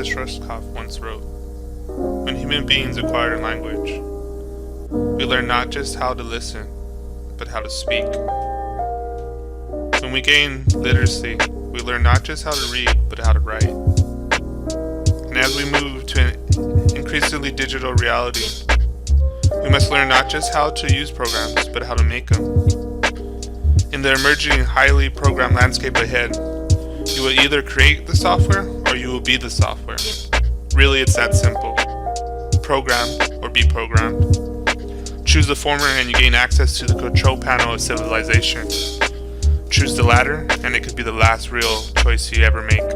Douglas Rushkoff once wrote, "When human beings acquire language, we learn not just how to listen, but how to speak. When we gain literacy, we learn not just how to read, but how to write. And as we move to an increasingly digital reality, we must learn not just how to use programs, but how to make them. In the emerging, highly programmed landscape ahead, you will either create the software or you will be the software. Really, it's that simple. Program or be programmed. Choose the former and you gain access to the control panel of civilization. Choose the latter and it could be the last real choice you ever make."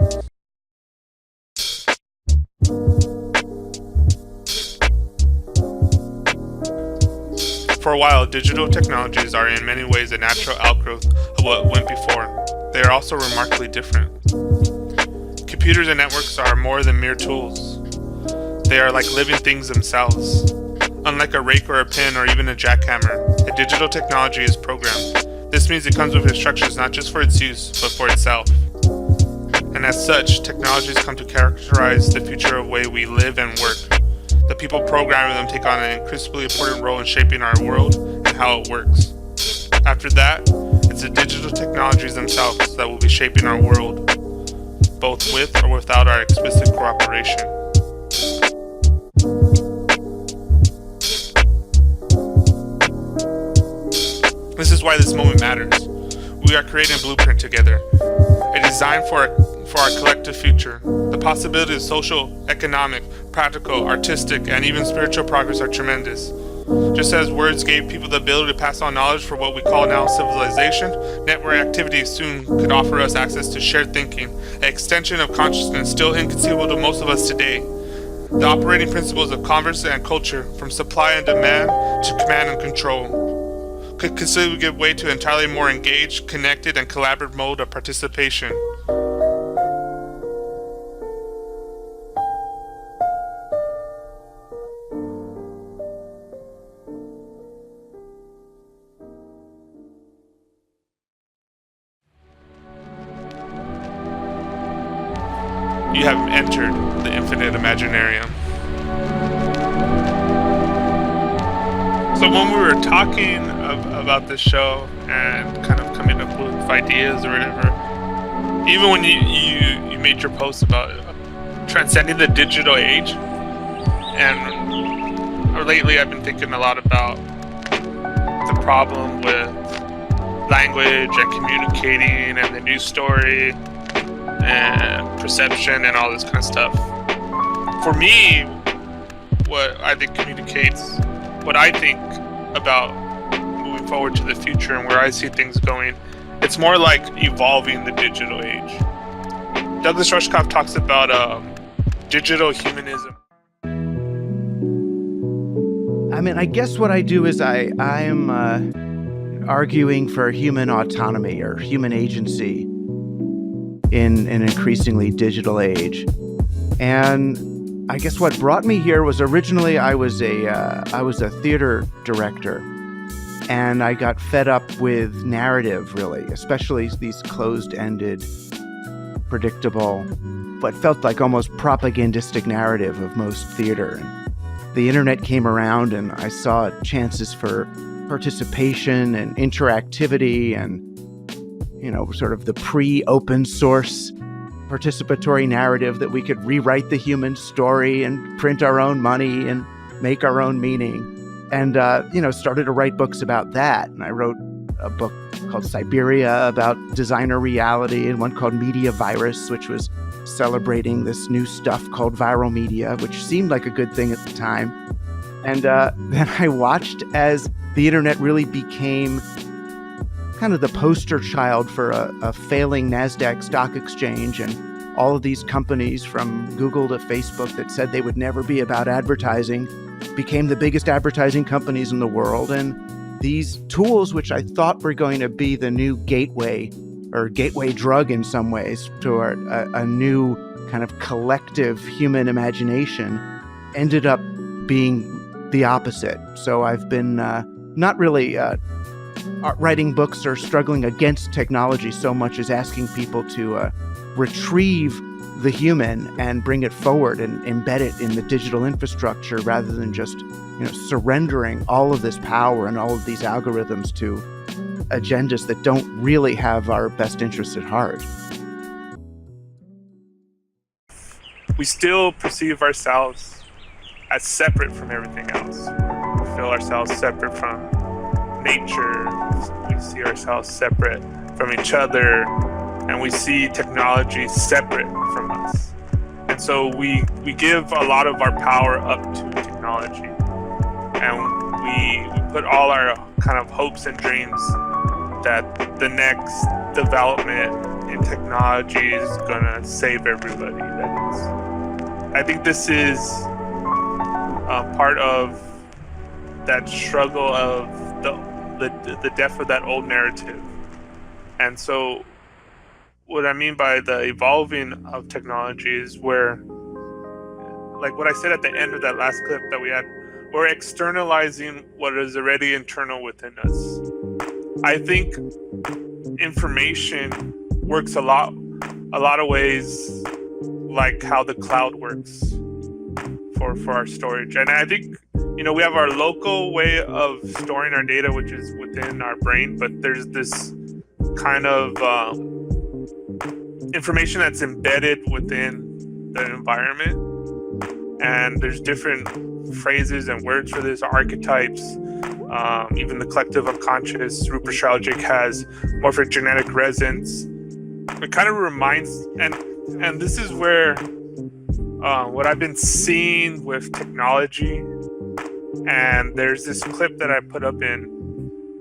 For a while, digital technologies are in many ways a natural outgrowth of what went before. They are also remarkably different. Computers and networks are more than mere tools. They are like living things themselves. Unlike a rake or a pen or even a jackhammer, a digital technology is programmed. This means it comes with instructions not just for its use, but for itself. And as such, technologies come to characterize the future of the way we live and work. The people programming them take on an increasingly important role in shaping our world and how it works. After that, it's the digital technologies themselves that will be shaping our world, both with or without our explicit cooperation. This is why this moment matters. We are creating a blueprint together, a design for our collective future. The possibilities of social, economic, practical, artistic, and even spiritual progress are tremendous. Just as words gave people the ability to pass on knowledge for what we call now civilization, network activity soon could offer us access to shared thinking, an extension of consciousness still inconceivable to most of us today. The operating principles of commerce and culture, from supply and demand to command and control, could considerably give way to an entirely more engaged, connected, and collaborative mode of participation. You have entered the infinite Imaginarium. So when we were talking about this show and kind of coming up with ideas or whatever, even when you made your post about transcending the digital age, and lately I've been thinking a lot about the problem with language and communicating and the news story and perception and all this kind of stuff. For me, what I think communicates what I think about moving forward to the future and where I see things going, it's more like evolving the digital age. Douglas Rushkoff talks about digital humanism. I mean, I guess what I do is I am arguing for human autonomy or human agency in an increasingly digital age. And I guess what brought me here was originally I was a theater director, and I got fed up with narrative, really, especially these closed-ended, predictable, what felt like almost propagandistic narrative of most theater. And the internet came around, and I saw chances for participation and interactivity and, sort of the pre-open source participatory narrative that we could rewrite the human story and print our own money and make our own meaning. And, started to write books about that. And I wrote a book called Siberia about designer reality, and one called Media Virus, which was celebrating this new stuff called viral media, which seemed like a good thing at the time. And then I watched as the internet really became kind of the poster child for a failing NASDAQ stock exchange, and all of these companies from Google to Facebook that said they would never be about advertising became the biggest advertising companies in the world. And these tools, which I thought were going to be the new gateway or gateway drug in some ways to a new kind of collective human imagination, ended up being the opposite. So I've been not really writing books or struggling against technology so much as asking people to retrieve the human and bring it forward and embed it in the digital infrastructure rather than just, surrendering all of this power and all of these algorithms to agendas that don't really have our best interests at heart. We still perceive ourselves as separate from everything else. We feel ourselves separate from nature. We see ourselves separate from each other, and we see technology separate from us. And so we give a lot of our power up to technology, and we put all our kind of hopes and dreams that the next development in technology is gonna save everybody. I think this is part of that struggle of the death of that old narrative. And so what I mean by the evolving of technology is where, like what I said at the end of that last clip that we had, we're externalizing what is already internal within us. I think information works a lot of ways like how the cloud works for our storage. And I think, we have our local way of storing our data, which is within our brain, but there's this kind of information that's embedded within the environment. And there's different phrases and words for this, archetypes, even the collective unconscious. Rupert Sheldrake has morphogenetic resonance. It kind of reminds, and this is where what I've been seeing with technology, and there's this clip that I put up in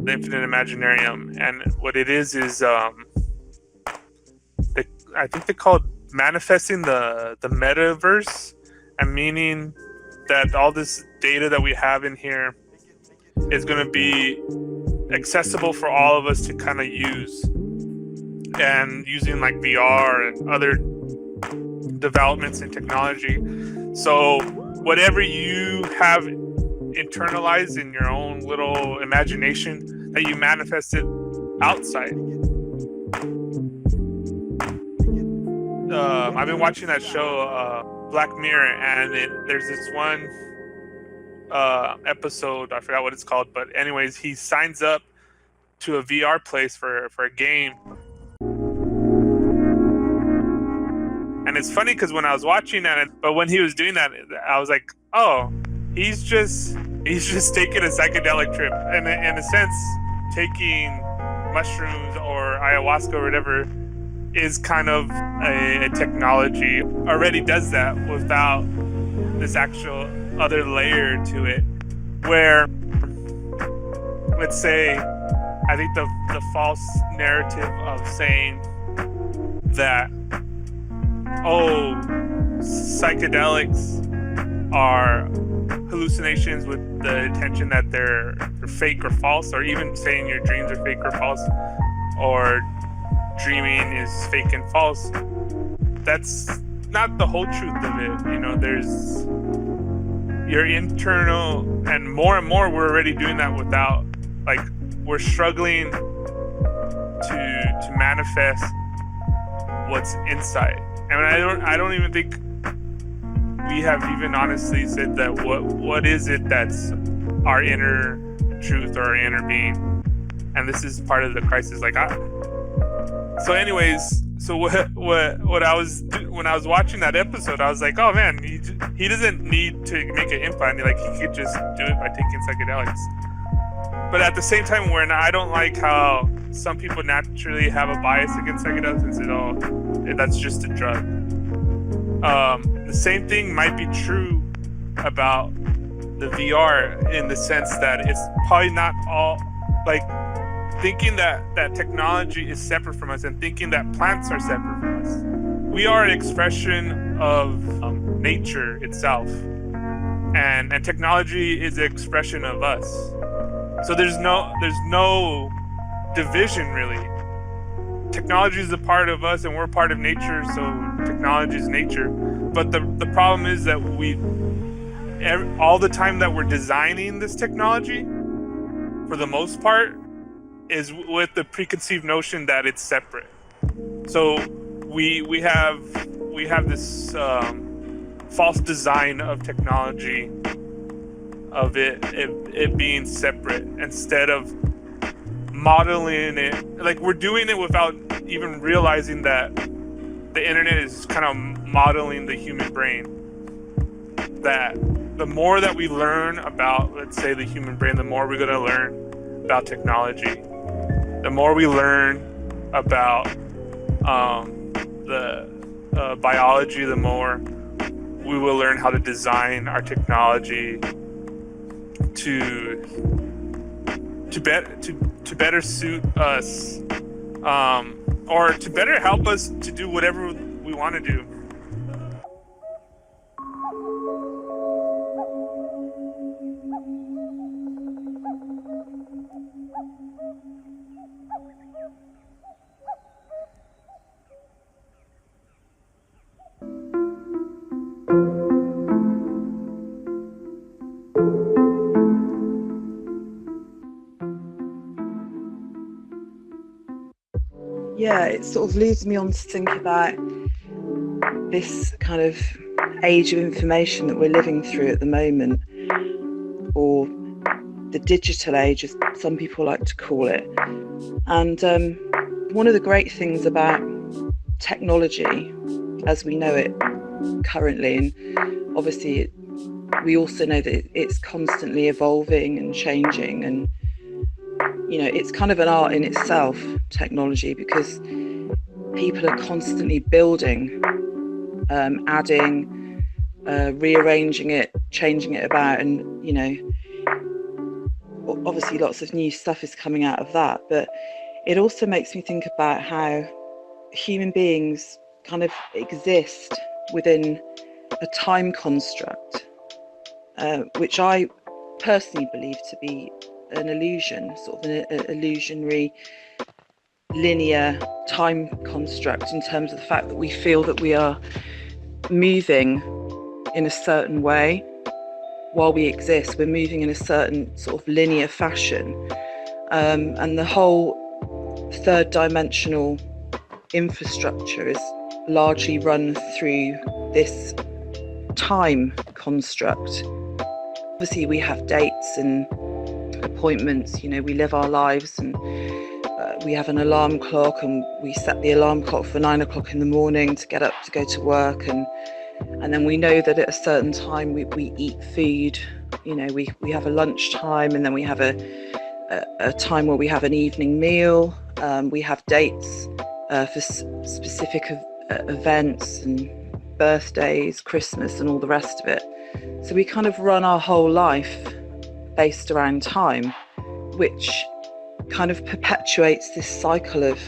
the Infinite Imaginarium, and what it is I think they call it manifesting the Metaverse, and meaning that all this data that we have in here is going to be accessible for all of us to kind of use, and using like VR and other developments in technology. So whatever you have internalized in your own little imagination, that you manifest it outside. I've been watching that show, Black Mirror, and there's this one episode, I forgot what it's called, but anyways, he signs up to a VR place for a game. And it's funny because when I was watching that, but when he was doing that, I was like, oh, he's just taking a psychedelic trip. And in a sense, taking mushrooms or ayahuasca or whatever is kind of a technology. Already does that without this actual other layer to it. Where, let's say, I think the false narrative of saying that, oh, psychedelics are hallucinations with the intention that they're fake or false, or even saying your dreams are fake or false, or dreaming is fake and false. That's not the whole truth of it. There's your internal, and more we're already doing that without, like, we're struggling to manifest what's inside. And I don't even think we have even honestly said that what is it that's our inner truth or our inner being. And this is part of the crisis. So anyways, so what I was when I was watching that episode, I was like, oh man, he doesn't need to make an implant. Like, he could just do it by taking psychedelics. But at the same time, I don't like how some people naturally have a bias against psychedelics and say, oh, that's just a drug. The same thing might be true about the VR, in the sense that it's probably not all, like, thinking that technology is separate from us and thinking that plants are separate from us. We are an expression of nature itself, and technology is an expression of us. So there's no division, really. Technology is a part of us, and we're a part of nature, so technology is nature. But the problem is that all the time that we're designing this technology, for the most part, is with the preconceived notion that it's separate. So we have we have this false design of technology, of it being separate, instead of modeling it. Like, we're doing it without even realizing that the internet is kind of modeling the human brain. That the more that we learn about, let's say, the human brain, the more we're going to learn about technology. The more we learn about the biology, the more we will learn how to design our technology to better suit us, or to better help us to do whatever we want to do. Yeah, it sort of leads me on to think about this kind of age of information that we're living through at the moment, or the digital age, as some people like to call it. And one of the great things about technology as we know it currently, and obviously we also know that it's constantly evolving and changing, and it's kind of an art in itself, technology, because people are constantly building, adding, rearranging it, changing it about, and obviously lots of new stuff is coming out of that. But it also makes me think about how human beings kind of exist within a time construct, which I personally believe to be an illusion, sort of an illusionary linear time construct, in terms of the fact that we feel that we are moving in a certain way while we exist. We're moving in a certain sort of linear fashion, and the whole third dimensional infrastructure is largely run through this time construct. Obviously we have dates and appointments, we live our lives, and we have an alarm clock, and we set the alarm clock for 9 o'clock in the morning to get up to go to work, and then we know that at a certain time we eat food. We have a lunch time, and then we have a time where we have an evening meal. We have dates for specific events and birthdays, Christmas, and all the rest of it. So we kind of run our whole life based around time, which kind of perpetuates this cycle of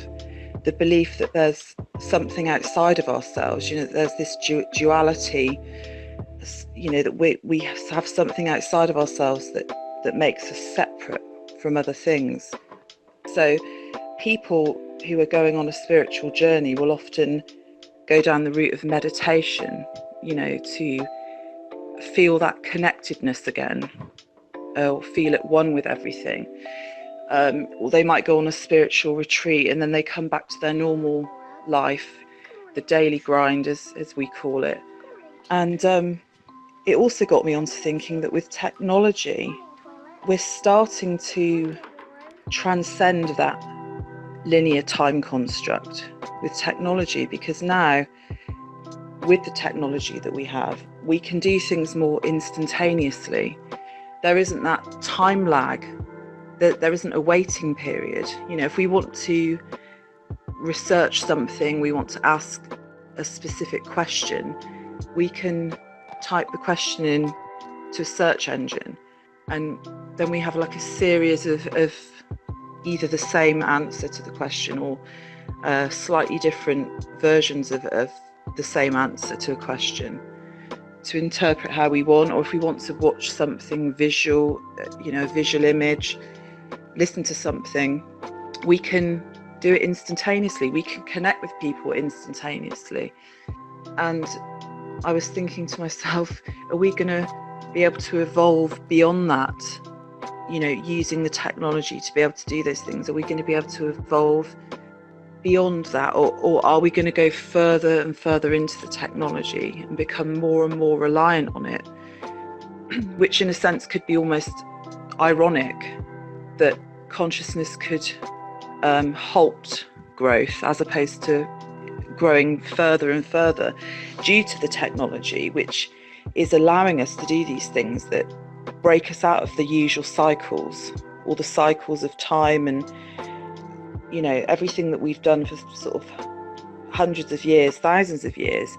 the belief that there's something outside of ourselves. There's this duality, that we have something outside of ourselves that makes us separate from other things. So people who are going on a spiritual journey will often go down the route of meditation, to feel that connectedness again, or feel at one with everything. Or they might go on a spiritual retreat, and then they come back to their normal life, the daily grind, as we call it. And it also got me onto thinking that with technology, we're starting to transcend that linear time construct with technology, because now, with the technology that we have, we can do things more instantaneously. There isn't that time lag. There isn't a waiting period. If we want to research something, we want to ask a specific question, we can type the question in to a search engine, and then we have like a series of either the same answer to the question, or slightly different versions of the same answer to a question, to interpret how we want. Or if we want to watch something visual, a visual image, listen to something, we can do it instantaneously. We can connect with people instantaneously. And I was thinking to myself, are we going to be able to evolve beyond that? Using the technology to be able to do those things, are we going to be able to evolve beyond that, or are we going to go further and further into the technology and become more and more reliant on it, which in a sense could be almost ironic that consciousness could halt growth as opposed to growing further and further due to the technology, which is allowing us to do these things that break us out of the usual cycles, or the cycles of time, and everything that we've done for sort of hundreds of years, thousands of years.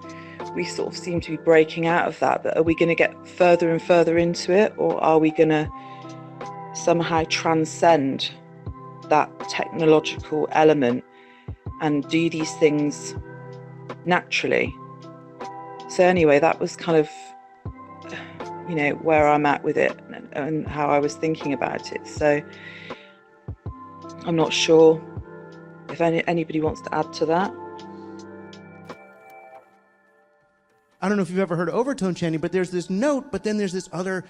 We sort of seem to be breaking out of that, but are we going to get further and further into it, or are we going to somehow transcend that technological element and do these things naturally? So anyway, that was kind of where I'm at with it and how I was thinking about it. So I'm not sure if anybody wants to add to that. I don't know if you've ever heard of overtone chanting, but there's this note, but then there's this other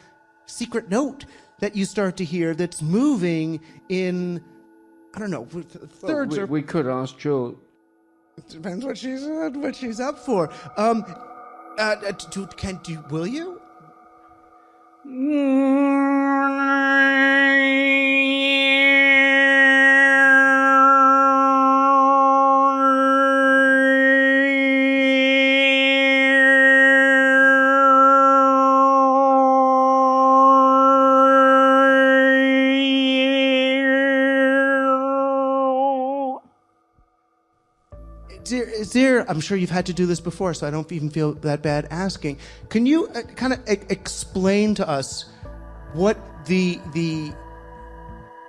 secret note that you start to hear that's moving in, I don't know, thirds or... We could ask Jill. It depends what she's up for. Will you? I'm sure you've had to do this before, so I don't even feel that bad asking. Can you kind of explain to us what the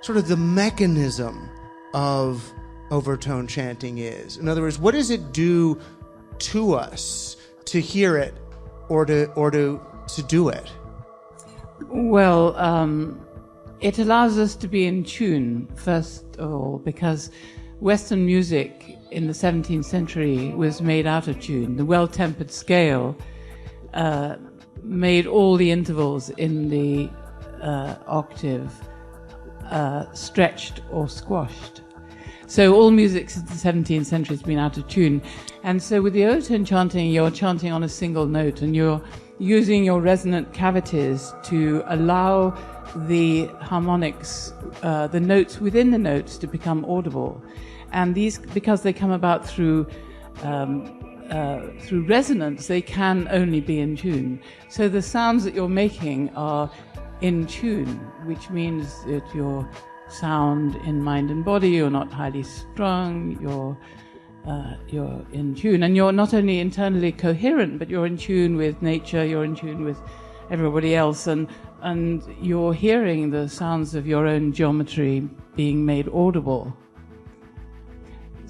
sort of the mechanism of overtone chanting is? In other words, what does it do to us to hear it or to do it? Well, it allows us to be in tune, first of all, because Western music in the 17th century was made out of tune. The well-tempered scale made all the intervals in the octave stretched or squashed. So all music since the 17th century has been out of tune. And so with the overtone chanting, you're chanting on a single note, and you're using your resonant cavities to allow the harmonics, the notes within the notes, to become audible. And these, because they come about through resonance, they can only be in tune. So the sounds that you're making are in tune, which means that your sound in mind and body, you're not highly strung, you're in tune. And you're not only internally coherent, but you're in tune with nature, you're in tune with everybody else, and you're hearing the sounds of your own geometry being made audible.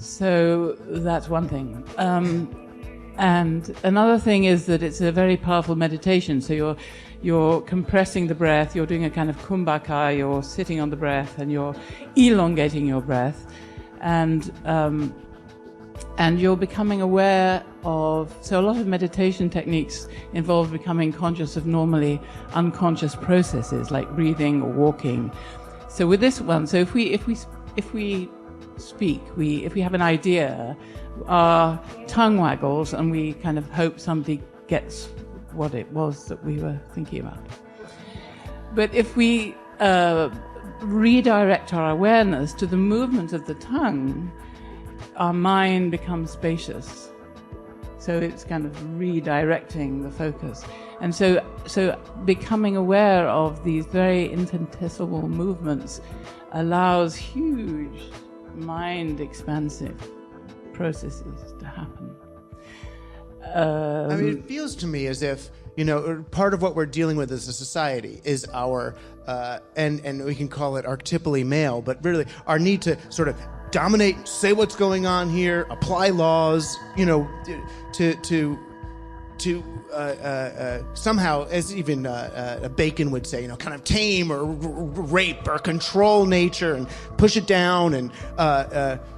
So that's one thing. And another thing is that it's a very powerful meditation. So you're compressing the breath, you're doing a kind of kumbhaka, you're sitting on the breath and you're elongating your breath. And you're becoming aware of, so a lot of meditation techniques involve becoming conscious of normally unconscious processes like breathing or walking. So with this one, so if we speak, if we have an idea, our tongue waggles and we kind of hope somebody gets what it was that we were thinking about. But if we redirect our awareness to the movement of the tongue, our mind becomes spacious. So it's kind of redirecting the focus. And so becoming aware of these very infinitesimal movements allows huge mind expansive processes to happen. I mean, it feels to me as if, part of what we're dealing with as a society is our, and we can call it archetypally male, but really our need to sort of dominate, say what's going on here, apply laws, to somehow, as even Bacon would say, kind of tame or rape or control nature and push it down, and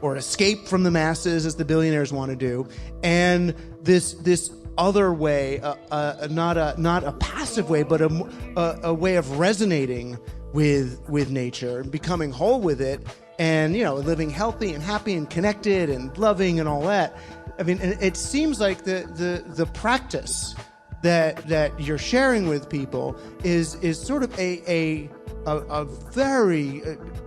or escape from the masses, as the billionaires want to do. And this other way, not a passive way, but a way of resonating with nature and becoming whole with it, and, living healthy and happy and connected and loving and all that. I mean, it seems like the practice that you're sharing with people is sort of a very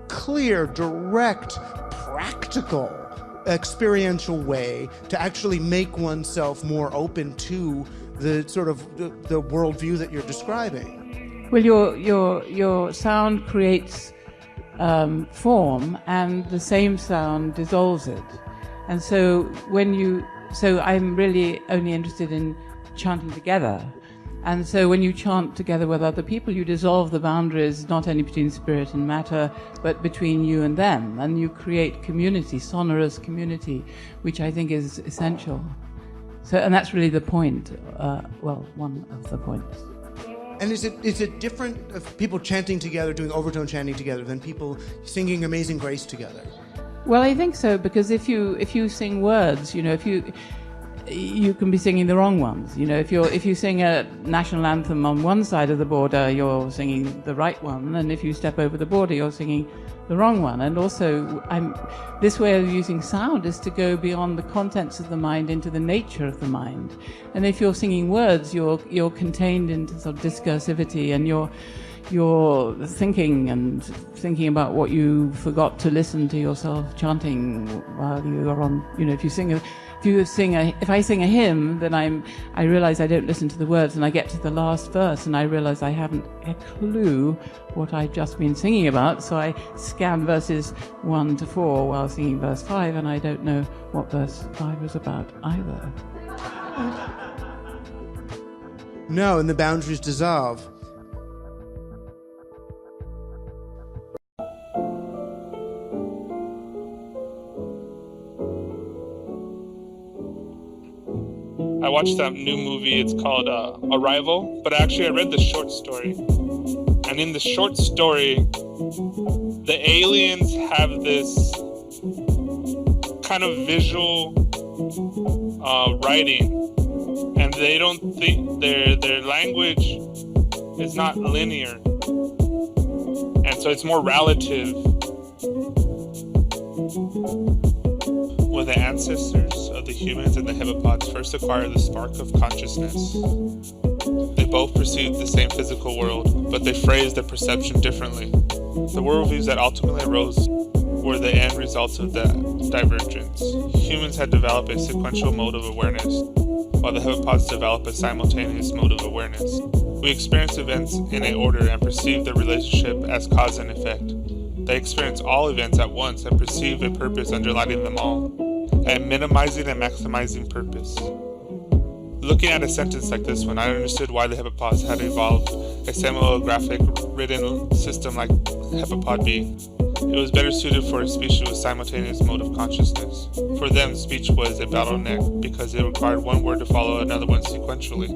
clear, direct, practical, experiential way to actually make oneself more open to the sort of the worldview that you're describing. Well, your sound creates form, and the same sound dissolves it. And so I'm really only interested in chanting together. And so when you chant together with other people, you dissolve the boundaries not only between spirit and matter, but between you and them. And you create community, sonorous community, which I think is essential. So, and that's really the point, one of the points. And is it different of people chanting together, doing overtone chanting together, than people singing Amazing Grace together? Well, I think so, because if you sing words, you can be singing the wrong ones. If you sing a national anthem on one side of the border, you're singing the right one, and if you step over the border, you're singing the wrong one. And also, this way of using sound is to go beyond the contents of the mind into the nature of the mind. And if you're singing words, you're contained into sort of discursivity, and you're thinking about what you forgot to listen to yourself chanting while you are on. If I sing a hymn, then I realize I don't listen to the words, and I get to the last verse and I realize I haven't a clue what I've just been singing about. So I scan verses 1 to 4 while singing verse 5, and I don't know what verse 5 was about either. No, and the boundaries dissolve. I watched that new movie, it's called Arrival, but actually I read the short story. And in the short story, the aliens have this kind of visual writing, and they don't think their language is not linear, and so it's more relative. When the ancestors of the humans and the heptapods first acquired the spark of consciousness, they both perceived the same physical world, but they phrased their perception differently. The worldviews that ultimately arose were the end results of that divergence. Humans had developed a sequential mode of awareness, while the heptapods developed a simultaneous mode of awareness. We experience events in a order and perceive their relationship as cause and effect. They experience all events at once and perceive a purpose underlining them all, and minimizing and maximizing purpose. Looking at a sentence like this one, I understood why the heptapods had evolved a semilographic written system like heptapod B. It was better suited for a species with simultaneous mode of consciousness. For them, speech was a bottleneck because it required one word to follow another one sequentially.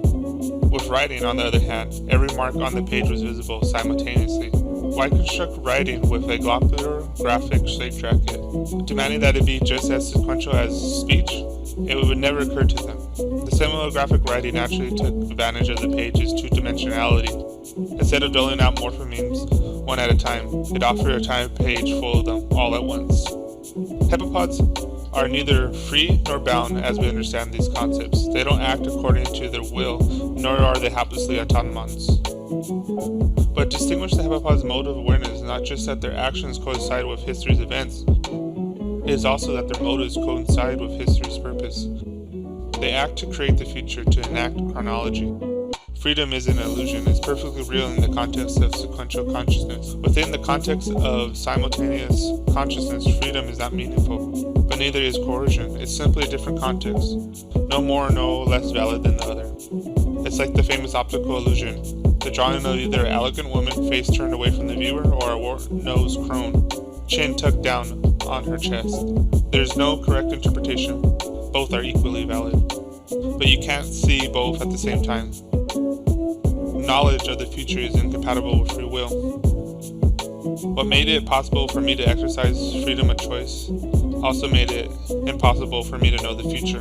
With writing, on the other hand, every mark on the page was visible simultaneously. Why construct writing with a globular graphic straitjacket, demanding that it be just as sequential as speech? It would never occur to them. The semilographic writing actually took advantage of the page's two-dimensionality. Instead of doling out morphemes one at a time, it offered a time page full of them all at once. Heptapods are neither free nor bound as we understand these concepts. They don't act according to their will, nor are they haplessly autonomons. But distinguish the heptapod's mode of awareness is not just that their actions coincide with history's events, it is also that their motives coincide with history's purpose. They act to create the future, to enact chronology. Freedom is an illusion. It's perfectly real in the context of sequential consciousness. Within the context of simultaneous consciousness, freedom is not meaningful, but neither is coercion. It's simply a different context, no more, no less valid than the other. It's like the famous optical illusion, the drawing of either an elegant woman, face turned away from the viewer, or a war-nosed crone, chin tucked down on her chest. There's no correct interpretation. Both are equally valid. But you can't see both at the same time. Knowledge of the future is incompatible with free will. What made it possible for me to exercise freedom of choice also made it impossible for me to know the future.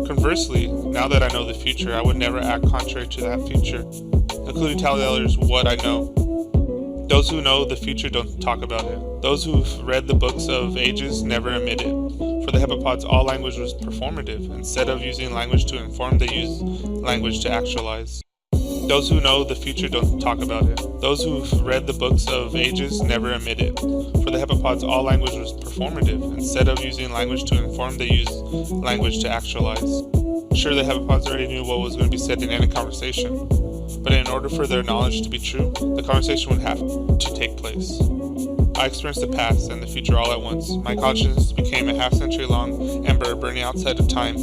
Conversely, now that I know the future, I would never act contrary to that future, including telling others what I know. Those who know the future don't talk about it. Those who've read the books of ages never admit it. For the heptapods, all language was performative. Instead of using language to inform, they use language to actualize. Those who know the future don't talk about it. Those who've read the books of ages never admit it. For the heptapods, all language was performative. Instead of using language to inform, they use language to actualize. Sure, the heptapods already knew what was going to be said in any conversation, but in order for their knowledge to be true, the conversation would have to take place. I experienced the past and the future all at once. My consciousness became a half-century-long ember burning outside of time.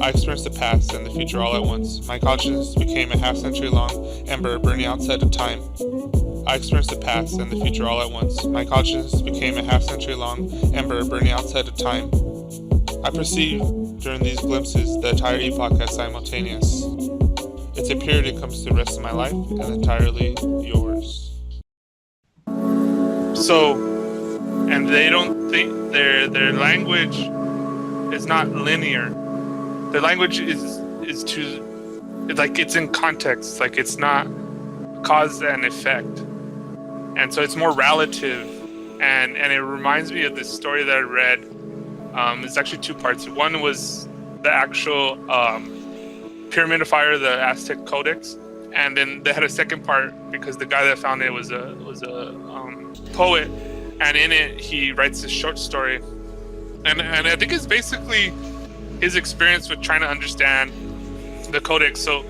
I experienced the past and the future all at once. My consciousness became a half-century-long ember burning outside of time. I experienced the past and the future all at once. My consciousness became a half-century-long ember burning outside of time. I perceive during these glimpses the entire epoch as simultaneous. It's a period that comes to the rest of my life and entirely yours. So, and they don't think their language is not linear. Their language is too, like, it's in context, like it's not cause and effect. And so it's more relative. And it reminds me of this story that I read. It's actually two parts. One was the actual pyramid of fire, the Aztec Codex, and then they had a second part because the guy that found it was a poet, and in it he writes this short story, and I think it's basically his experience with trying to understand the Codex. So,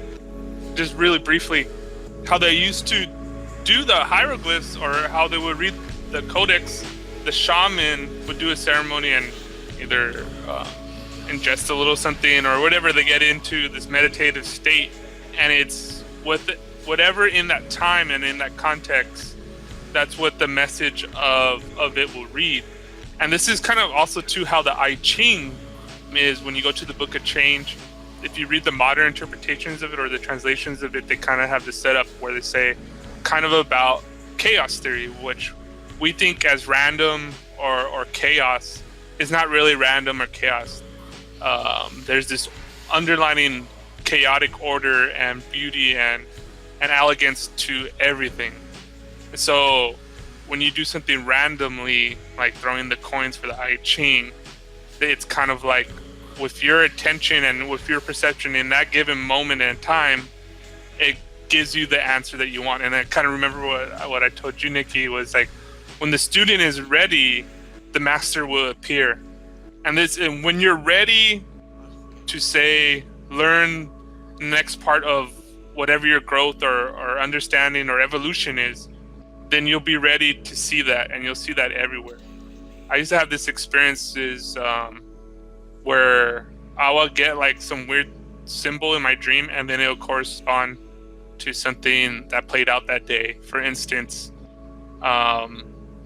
just really briefly, how they used to do the hieroglyphs, or how they would read the Codex. The shaman would do a ceremony and either ingest a little something or whatever, they get into this meditative state, and it's with whatever in that time and in that context, that's what the message of it will read. And this is kind of also too how the I Ching is. When you go to the Book of Change, if you read the modern interpretations of it or the translations of it, they kind of have this setup where they say kind of about chaos theory, which we think as random or chaos is not really random or chaos. There's this underlining chaotic order and beauty and elegance to everything. So when you do something randomly, like throwing the coins for the I Ching, it's kind of like with your attention and with your perception in that given moment in time, it gives you the answer that you want. And I kind of remember what I told you, Nikki, was like, when the student is ready, the master will appear. And when you're ready to say, learn the next part of whatever your growth or understanding or evolution is, then you'll be ready to see that, and you'll see that everywhere. I used to have this experiences where I will get like some weird symbol in my dream, and then it'll correspond to something that played out that day. For instance, I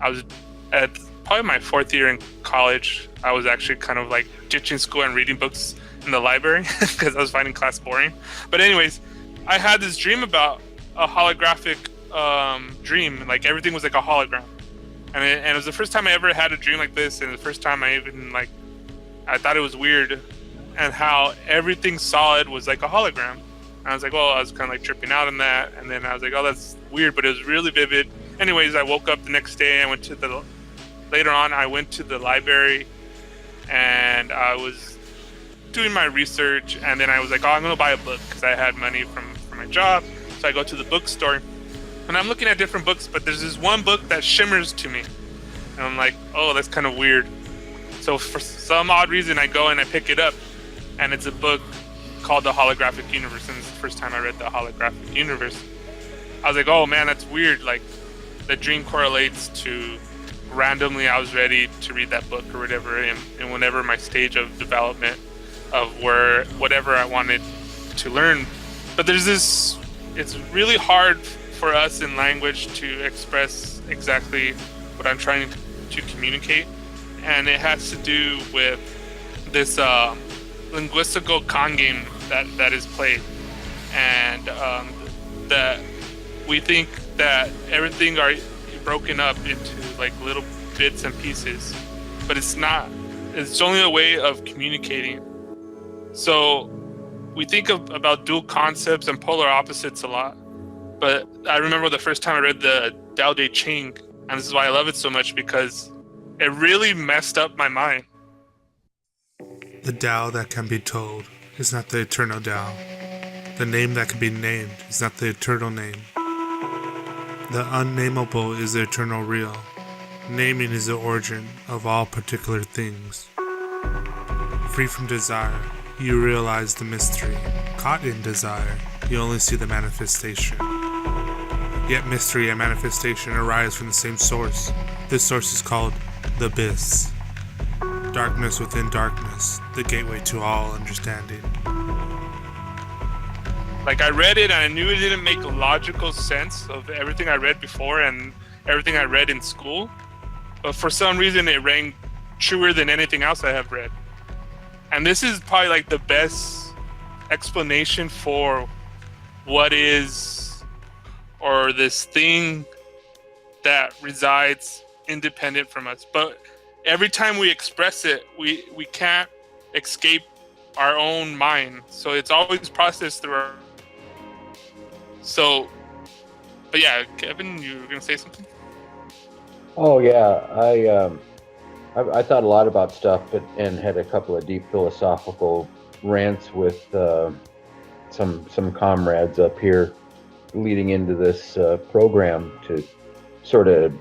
was at probably my fourth year in college. I was actually kind of like ditching school and reading books in the library because I was finding class boring. But anyways, I had this dream about a holographic dream. Like everything was like a hologram. And it was the first time I ever had a dream like this, and the first time I even I thought it was weird, and how everything solid was like a hologram. And I was like, well, I was kind of like tripping out on that, and then I was like, oh, that's weird, but it was really vivid. Anyways, I woke up the next day, and later on, I went to the library, and I was doing my research, and then I was like, oh, I'm gonna buy a book, because I had money from my job. So I go to the bookstore, and I'm looking at different books, but there's this one book that shimmers to me, and I'm like, oh, that's kind of weird. So for some odd reason, I go and I pick it up, and it's a book called The Holographic Universe, and it's the first time I read The Holographic Universe. I was like, oh man, that's weird. Like, the dream correlates to randomly I was ready to read that book or whatever, and whenever my stage of development of whatever I wanted to learn. But there's this, it's really hard for us in language to express exactly what I'm trying to communicate. And it has to do with this linguistical con game that is played. And that we think that everything are broken up into like little bits and pieces, but it's not. It's only a way of communicating. So we think about dual concepts and polar opposites a lot. But I remember the first time I read the Tao Te Ching, and this is why I love it so much, because it really messed up my mind. The Tao that can be told is not the eternal Tao. The name that can be named is not the eternal name. The unnameable is the eternal real. Naming is the origin of all particular things. Free from desire, you realize the mystery. Caught in desire, you only see the manifestation. Yet mystery and manifestation arise from the same source. This source is called the abyss. Darkness within darkness, the gateway to all understanding. Like, I read it and I knew it didn't make logical sense of everything I read before and everything I read in school. But for some reason it rang truer than anything else I have read. And this is probably like the best explanation for what is, or this thing that resides independent from us. But every time we express it, we can't escape our own mind. So it's always processed through our... So, but yeah, Kevin, you were going to say something? Oh yeah, I thought a lot about stuff, and had a couple of deep philosophical rants with some comrades up here leading into this program to sort of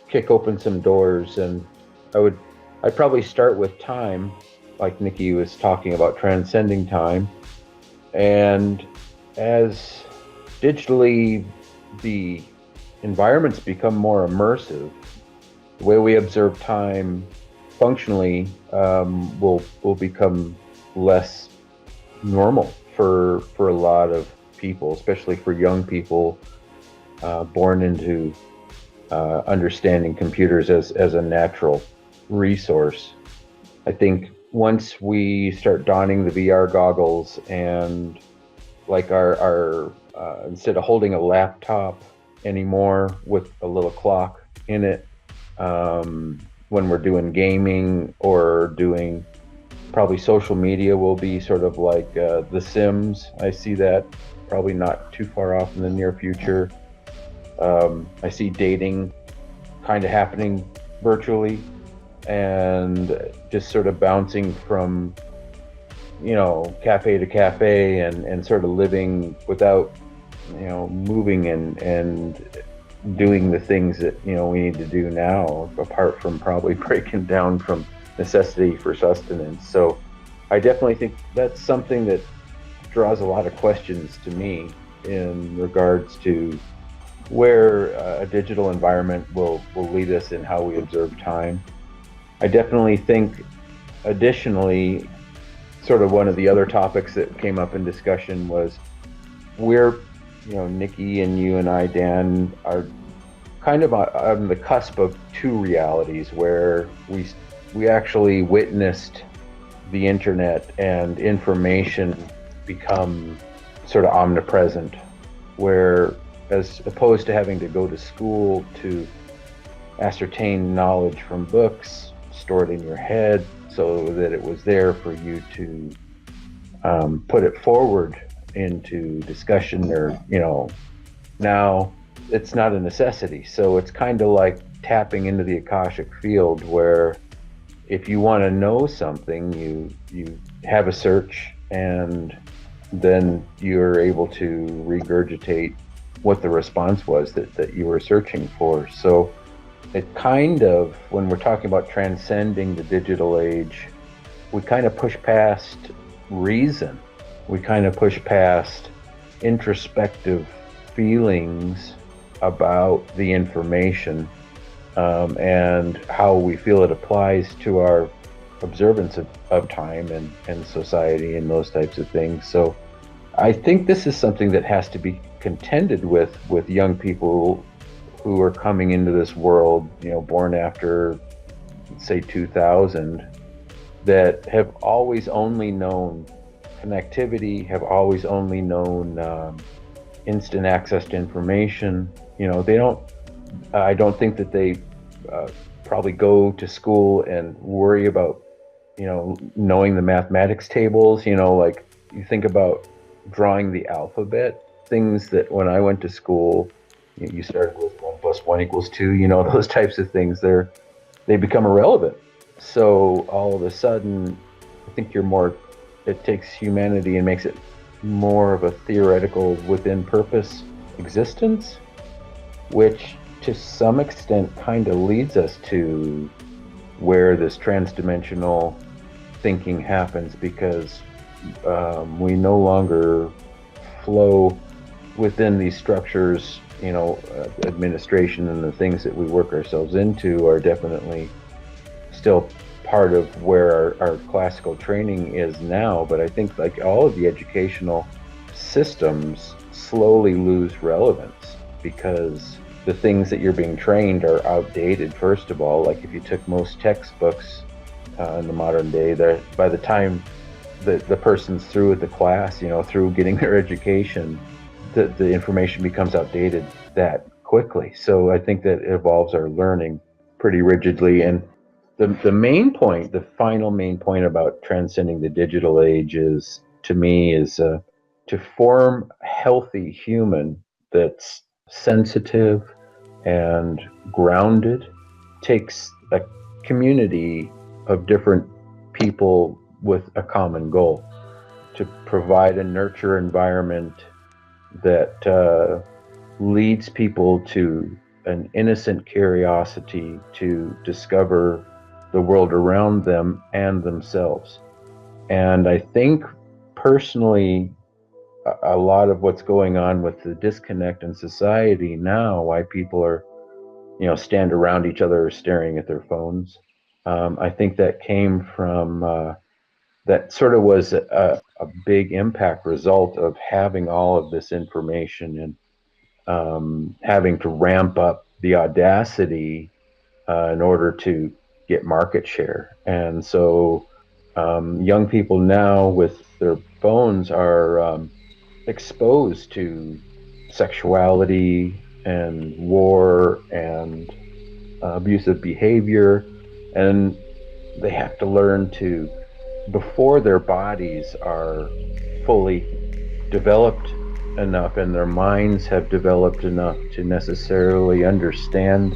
kick open some doors. And I'd probably start with time, like Nikki was talking about, transcending time. And as digitally the environments become more immersive, the way we observe time functionally will become less normal for a lot of people, especially for young people born into understanding computers as a natural resource. I think once we start donning the VR goggles and like our instead of holding a laptop anymore with a little clock in it, when we're doing gaming or doing probably social media, will be sort of like The Sims. I see that probably not too far off in the near future. I see dating kind of happening virtually and just sort of bouncing from, cafe to cafe and sort of living without, moving and doing the things that, we need to do now, apart from probably breaking down from necessity for sustenance. So I definitely think that's something that draws a lot of questions to me in regards to where a digital environment will lead us in how we observe time. I definitely think, additionally, sort of one of the other topics that came up in discussion was we're, Nikki and you and I, Dan, are kind of on the cusp of two realities where we actually witnessed the internet and information become sort of omnipresent, where as opposed to having to go to school to ascertain knowledge from books, stored in your head so that it was there for you to put it forward into discussion, or now it's not a necessity. So it's kind of like tapping into the Akashic field, where if you want to know something, you have a search, and then you're able to regurgitate what the response was that you were searching for. So it kind of, when we're talking about transcending the digital age, we kind of push past reason. We kind of push past introspective feelings about the information and how we feel it applies to our observance of time and society and those types of things. So I think this is something that has to be contended with young people who are coming into this world, born after, say, 2000, that have always only known connectivity, have always only known instant access to information. I don't think that they probably go to school and worry about, knowing the mathematics tables. Like, you think about drawing the alphabet things that when I went to school, you started with 1 + 1 = 2, those types of things, they become irrelevant. So all of a sudden, I think it takes humanity and makes it more of a theoretical within purpose existence, which to some extent kind of leads us to where this transdimensional thinking happens, because we no longer flow within these structures. Administration and the things that we work ourselves into are definitely still part of where our classical training is now, but I think like all of the educational systems slowly lose relevance because the things that you're being trained are outdated. First of all, like if you took most textbooks in the modern day, by the time the person's through with the class, through getting their education, the information becomes outdated that quickly. So I think that it evolves our learning pretty rigidly. And the main point, the final main point about transcending the digital age is, to me, is to form a healthy human that's sensitive and grounded takes a community of different people with a common goal to provide a nurture environment that leads people to an innocent curiosity to discover the world around them and themselves. And I think personally, a lot of what's going on with the disconnect in society now, why people are, stand around each other staring at their phones, I think that came from that sort of was a big impact result of having all of this information and having to ramp up the audacity in order to get market share. And so young people now with their phones are exposed to sexuality and war and abusive behavior, and they have to learn to, before their bodies are fully developed enough and their minds have developed enough to necessarily understand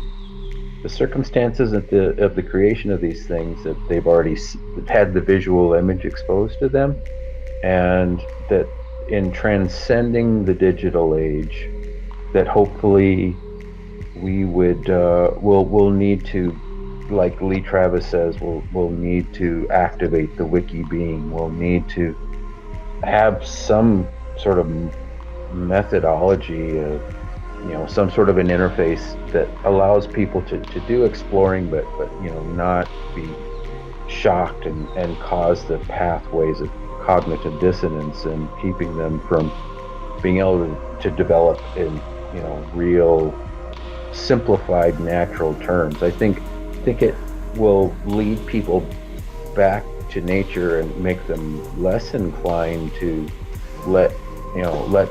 the circumstances of the creation of these things, that they've already had the visual image exposed to them, and that in transcending the digital age, that hopefully we will need to, like Lee Travis says, we'll need to activate the wiki being. We'll need to have some sort of methodology of, some sort of an interface that allows people to do exploring, but not be shocked and cause the pathways of cognitive dissonance and keeping them from being able to develop in real simplified natural terms. I think it will lead people back to nature and make them less inclined to let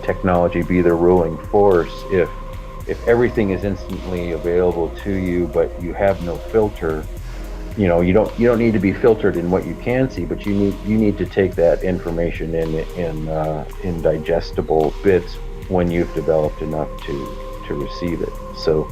technology be the ruling force. If everything is instantly available to you, but you have no filter, you don't need to be filtered in what you can see, but you need to take that information in digestible bits when you've developed enough to receive it. So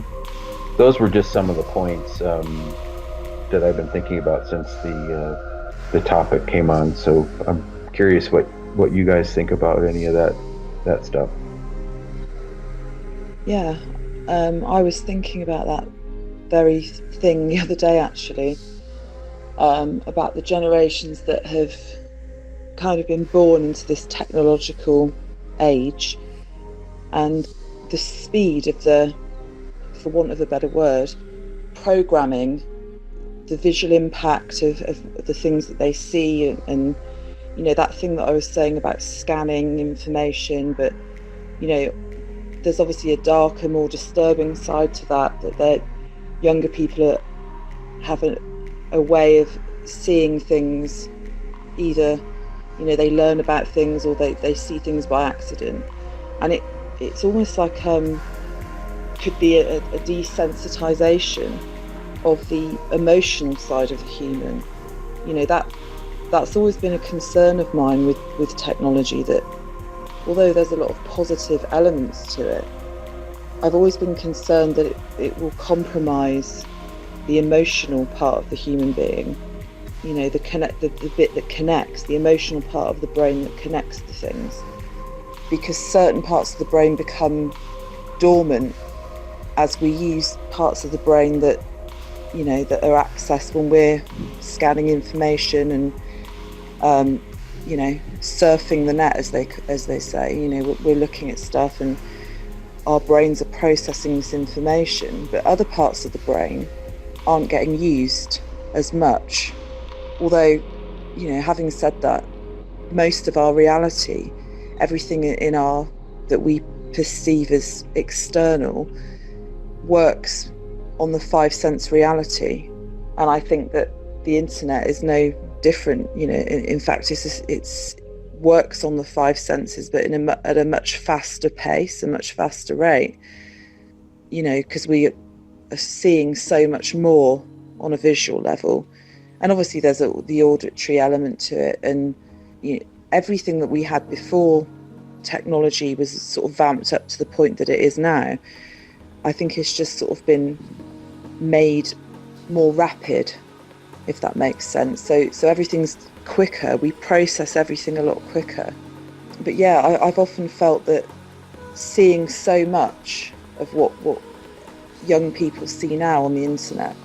those were just some of the points that I've been thinking about since the topic came on. So I'm curious what you guys think about any of that stuff. Yeah, I was thinking about that very thing the other day, actually, about the generations that have kind of been born into this technological age, and the speed of for want of a better word, programming the visual impact of the things that they see, and that thing that I was saying about scanning information, but there's obviously a darker, more disturbing side to that younger people have a way of seeing things, either they learn about things or they see things by accident, and it's almost like could be a desensitization of the emotional side of the human. That's always been a concern of mine with technology, that although there's a lot of positive elements to it, I've always been concerned that it will compromise the emotional part of the human being. You know, the bit that connects, the emotional part of the brain that connects the things. Because certain parts of the brain become dormant as we use parts of the brain that, you know, that are accessed when we're scanning information and, you know, surfing the net, as they say. You know, we're looking at stuff and our brains are processing this information, but other parts of the brain aren't getting used as much. Although, you know, having said that, most of our reality, everything that we perceive as external, works on the five sense reality. And I think that the internet is no different. You know, in fact, it's works on the five senses, but at a much faster pace, a much faster rate. You know, because we are seeing so much more on a visual level. And obviously there's the auditory element to it, and you know, everything that we had before technology was sort of vamped up to the point that it is now. I think it's just sort of been made more rapid, if that makes sense. So everything's quicker, we process everything a lot quicker. But yeah, I've often felt that seeing so much of what young people see now on the internet,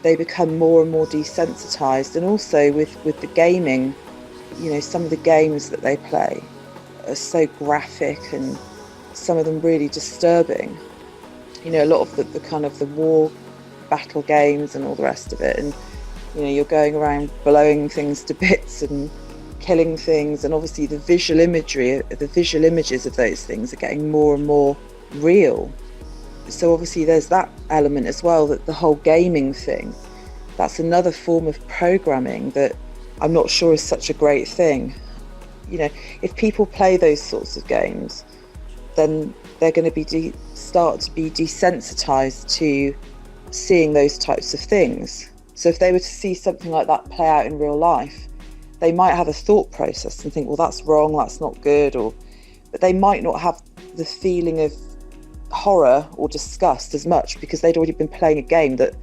they become more and more desensitized. And also with the gaming, you know, some of the games that they play are so graphic and some of them really disturbing. You know, a lot of the kind of the war battle games and all the rest of it, and you know, you're going around blowing things to bits and killing things, and obviously the visual images of those things are getting more and more real. So obviously there's that element as well, that the whole gaming thing, that's another form of programming that I'm not sure is such a great thing. You know, if people play those sorts of games, then they're going to start to be desensitized to seeing those types of things. So if they were to see something like that play out in real life, they might have a thought process and think, well, that's wrong, that's not good, but they might not have the feeling of horror or disgust as much, because they'd already been playing a game that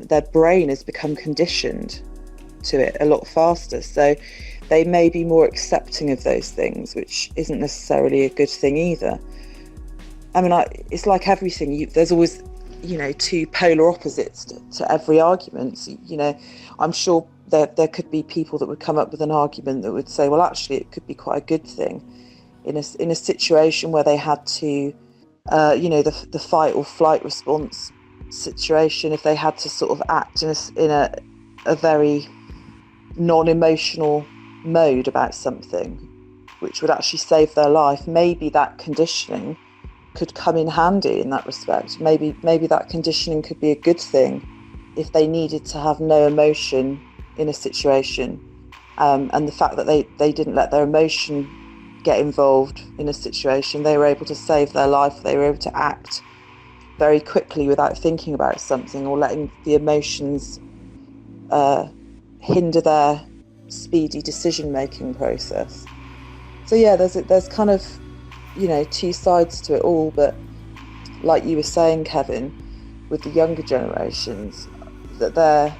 their brain has become conditioned to it a lot faster. So they may be more accepting of those things, which isn't necessarily a good thing either. I mean, it's like everything, there's always, you know, two polar opposites to every argument. You know, I'm sure there could be people that would come up with an argument that would say, well, actually, it could be quite a good thing in a situation where they had to, you know, the fight or flight response situation, if they had to sort of act in a very non-emotional mode about something, which would actually save their life. Maybe that conditioning could come in handy in that respect. Maybe that conditioning could be a good thing if they needed to have no emotion in a situation, and the fact that they didn't let their emotion get involved in a situation, they were able to save their life. They were able to act very quickly without thinking about something or letting the emotions hinder their speedy decision-making process. So yeah, there's kind of, you know, two sides to it all. But like you were saying, Kevin, with the younger generations, that they're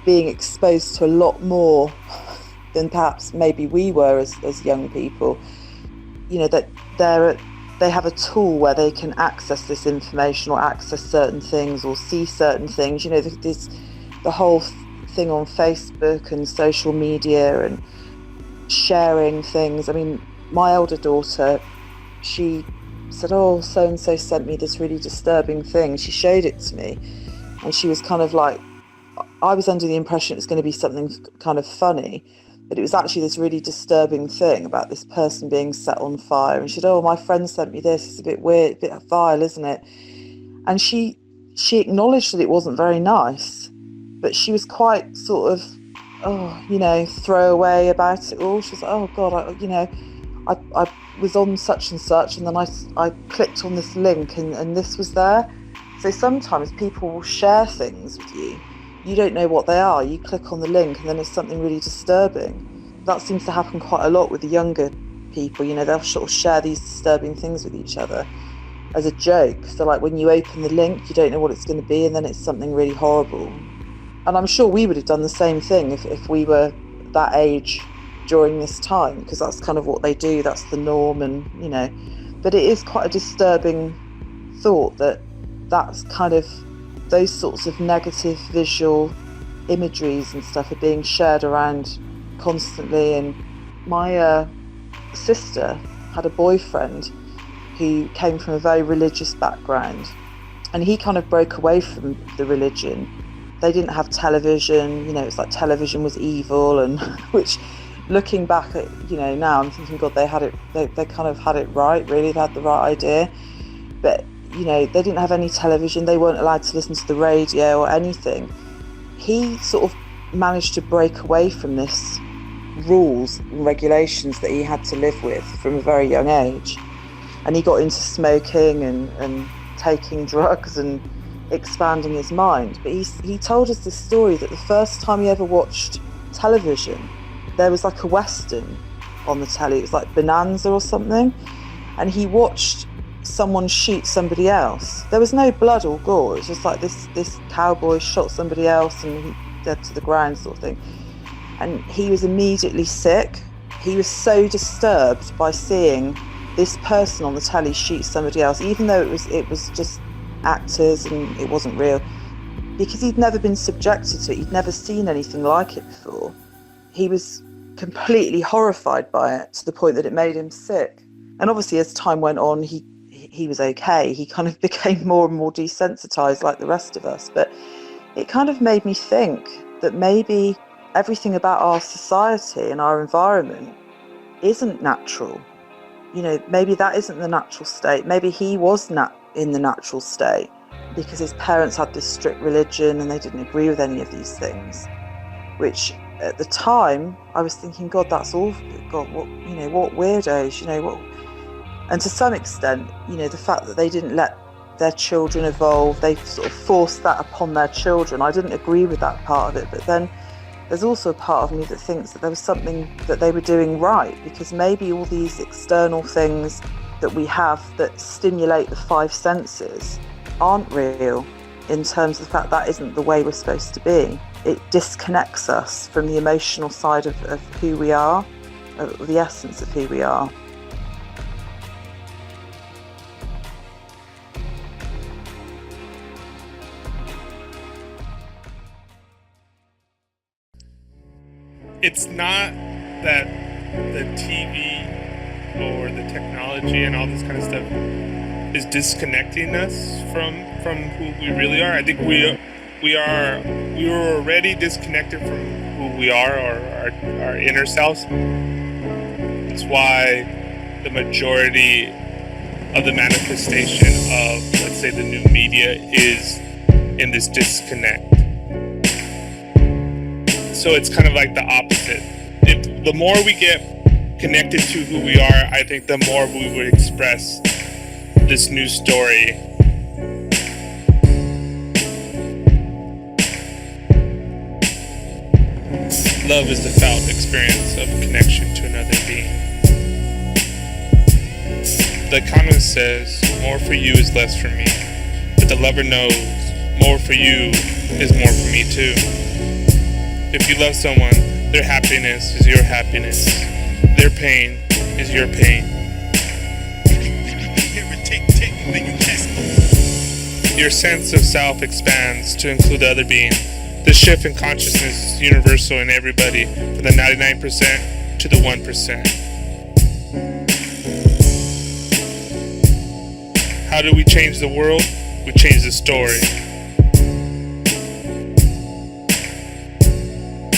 being exposed to a lot more than perhaps maybe we were as young people. You know, that they have a tool where they can access this information or access certain things or see certain things. You know, the whole thing on Facebook and social media and sharing things. I mean, my elder daughter, she said, oh, so-and-so sent me this really disturbing thing. She showed it to me and she was kind of like, I was under the impression it was going to be something kind of funny, but it was actually this really disturbing thing about this person being set on fire. And she said, oh, my friend sent me this, it's a bit weird, a bit vile, isn't it? And she acknowledged that it wasn't very nice, but she was quite sort of, you know, throwaway about it all. She was like, oh God, I was on such and such, and then I clicked on this link and this was there. So sometimes people will share things with you. You don't know what they are. You click on the link and then it's something really disturbing. That seems to happen quite a lot with the younger people. You know, they'll sort of share these disturbing things with each other as a joke. So like when you open the link, you don't know what it's going to be, and then it's something really horrible. And I'm sure we would have done the same thing if we were that age during this time, because that's kind of what they do, that's the norm. And you know, but it is quite a disturbing thought that that's kind of those sorts of negative visual imageries and stuff are being shared around constantly. And my sister had a boyfriend who came from a very religious background, and he kind of broke away from the religion. They didn't have television, you know, it's like television was evil, and which, looking back at, you know, now I'm thinking, God, they kind of had it right, really, they had the right idea. But, you know, they didn't have any television, they weren't allowed to listen to the radio or anything. He sort of managed to break away from this rules and regulations that he had to live with from a very young age. And he got into smoking and taking drugs and expanding his mind. But he told us this story that the first time he ever watched television, there was like a Western on the telly. It was like Bonanza or something. And he watched someone shoot somebody else. There was no blood or gore. It was just like this cowboy shot somebody else and he dead to the ground sort of thing. And he was immediately sick. He was so disturbed by seeing this person on the telly shoot somebody else, even though it was just actors and it wasn't real, because he'd never been subjected to it. He'd never seen anything like it before. He was completely horrified by it to the point that it made him sick. And obviously as time went on, he was okay. He kind of became more and more desensitized like the rest of us. But it kind of made me think that maybe everything about our society and our environment isn't natural. You know, maybe that isn't the natural state. Maybe he was in the natural state because his parents had this strict religion and they didn't agree with any of these things, which at the time I was thinking, God, that's awful. God, what weirdos, what. And to some extent, the fact that they didn't let their children evolve, they sort of forced that upon their children. I didn't agree with that part of it, but then there's also a part of me that thinks that there was something that they were doing right, because maybe all these external things that we have that stimulate the five senses aren't real, in terms of the fact that isn't the way we're supposed to be. It disconnects us from the emotional side of who we are, of the essence of who we are. It's not that the TV or the technology and all this kind of stuff is disconnecting us from who we really are. I think we were already disconnected from who we are, or our inner selves. It's why the majority of the manifestation of, let's say, the new media is in this disconnect. So it's kind of like the opposite. The more we get connected to who we are, I think the more we would express this new story. Love is the felt experience of connection to another being. The economist says, more for you is less for me. But the lover knows, more for you is more for me too. If you love someone, their happiness is your happiness. Their pain is your pain. Your sense of self expands to include the other being. This shift in consciousness is universal in everybody, from the 99% to the 1%. How do we change the world? We change the story.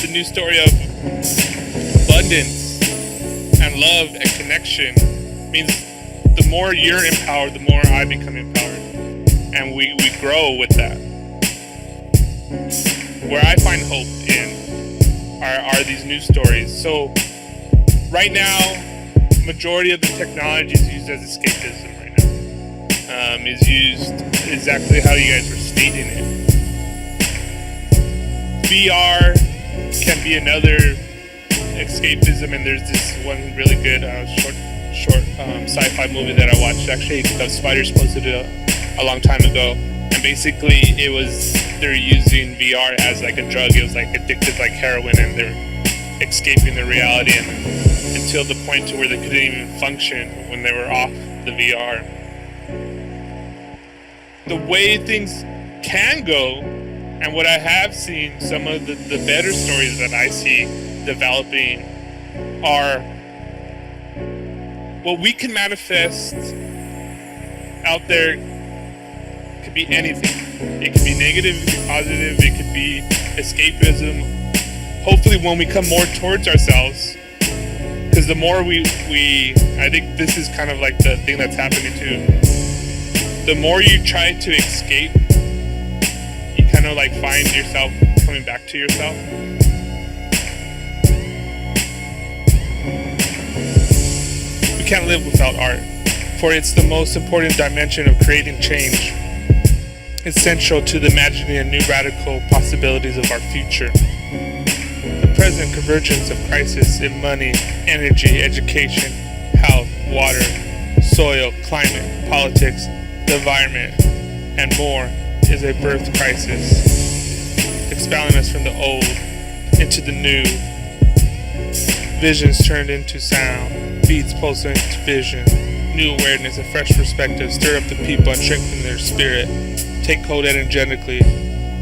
The new story of abundance and love and connection means the more you're empowered, the more I become empowered. And we grow with that. Where I find hope in are these news stories. So right now, majority of the technology is used as escapism right now. Is used exactly how you guys were stating it. VR can be another escapism, and there's this one really good short sci-fi movie that I watched. Actually, the Spiders posted it a long time ago, and basically they're using VR as like a drug. It was like addictive like heroin, and they're escaping the reality, and until the point to where they couldn't even function when they were off the VR. The way things can go, and what I have seen, some of the better stories that I see developing are what we can manifest out there. Could be anything. It could be negative, it could be positive, it could be escapism. Hopefully when we come more towards ourselves, because the more we I think this is kind of like the thing that's happening too. The more you try to escape, you kind of like find yourself coming back to yourself. We can't live without art, for it's the most important dimension of creating change, essential to the imagining and new radical possibilities of our future. The present convergence of crisis in money, energy, education, health, water, soil, climate, politics, the environment, and more is a birth crisis, expelling us from the old into the new. Visions turned into sound, beats pulsing into vision, new awareness and fresh perspective stir up the people and strengthen their spirit. Take code energetically,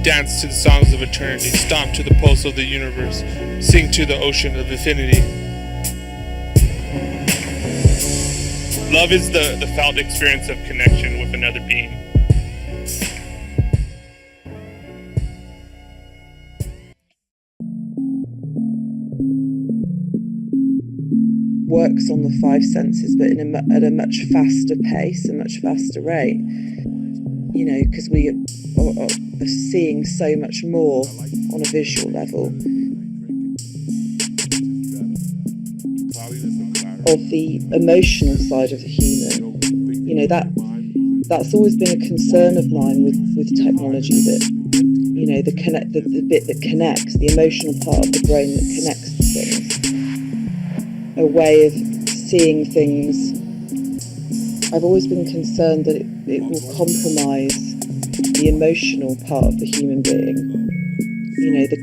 dance to the songs of eternity, stomp to the pulse of the universe, sing to the ocean of infinity. Love is the felt experience of connection with another being. Works on the five senses, but at a much faster pace, a much faster rate. You know, because we are seeing so much more on a visual level of the emotional side of the human. You know, that's always been a concern of mine with technology, that, you know, the bit that connects, the emotional part of the brain that connects to things, a way of seeing things. I've always been concerned that it will compromise the emotional part of the human being. You know, the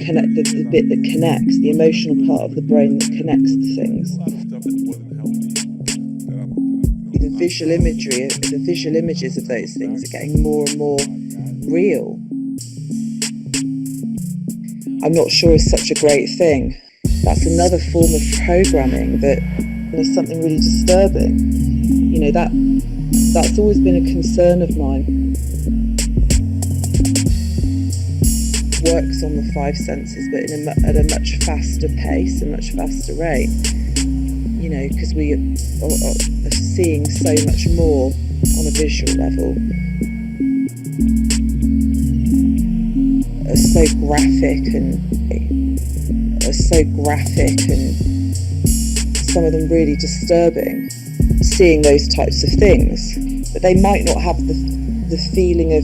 bit that connects, the emotional part of the brain that connects to things. The visual images of those things are getting more and more real. I'm not sure it's such a great thing. That's another form of programming that is something really disturbing. You know, that's always been a concern of mine. Works on the five senses, but at a much faster pace, a much faster rate. You know, because we are seeing so much more on a visual level. Are so graphic and some of them really disturbing. Seeing those types of things, but they might not have the feeling of.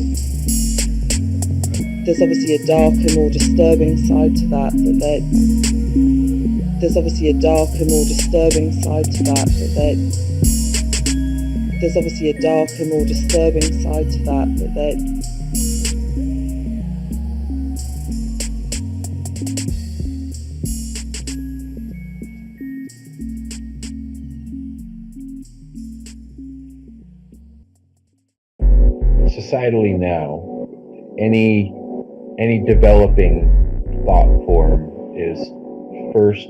There's obviously a darker, more disturbing side to that. There's obviously a darker, more disturbing side to that. There's obviously a darker, more disturbing side to that. Societally now, any developing thought form is first